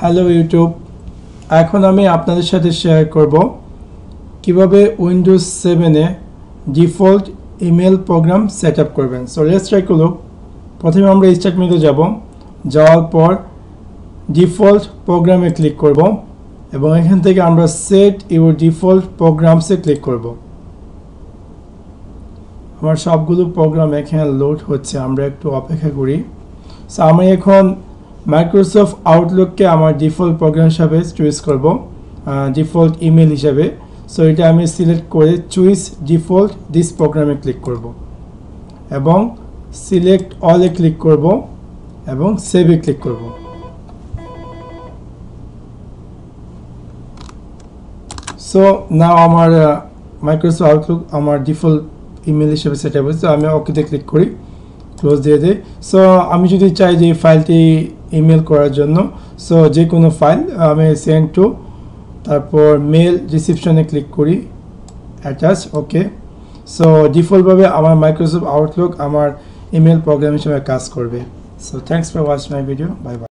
Hello YouTube, এখন আমি আপনাদের সাথে শেয়ার করব কিভাবে উইন্ডোজ 7 এ ডিফল্ট ইমেল প্রোগ্রাম সেটআপ করবেন। সো লেটস ট্রাই করব। প্রথমে আমরা স্টার্ট মেনুতে যাওয়ার পর ডিফল্ট প্রোগ্রামে ক্লিক করব এবং এখান থেকে আমরা সেট ইউর ডিফল্ট প্রোগ্রামসে ক্লিক করব। আমার সবগুলো প্রোগ্রাম এখানে লোড হচ্ছে, আমরা একটু অপেক্ষা করি। সো আমি এখন মাইক্রোসফট আউটলুককে আমার ডিফল্ট প্রোগ্রাম হিসাবে চুজ করব, ডিফল্ট ইমেল হিসাবে। সো এটা আমি সিলেক্ট করে চুজ ডিফল্ট দিস প্রোগ্রামে ক্লিক করব এবং সিলেক্ট অলে ক্লিক করব এবং সেভে ক্লিক করব। সো নাও আমার মাইক্রোসফট আউটলুক আমার ডিফল্ট ইমেল হিসেবে সেট আপ হয়েছে। আমি ওকেতে ক্লিক করি, ক্লোজ দিয়ে দিই। সো আমি যদি চাই যে ফাইলটি ইমেল করার জন্য, সো যে কোনো ফাইল আমি সেন্ড টু, তারপর মেল রিসিপশনে ক্লিক করি, অ্যাটাচ, ওকে। সো ডিফল্টভাবে আমার মাইক্রোসফট আউটলুক আমার ইমেল প্রোগ্রাম হিসেবে কাজ করবে। So thanks for watching my video, bye bye.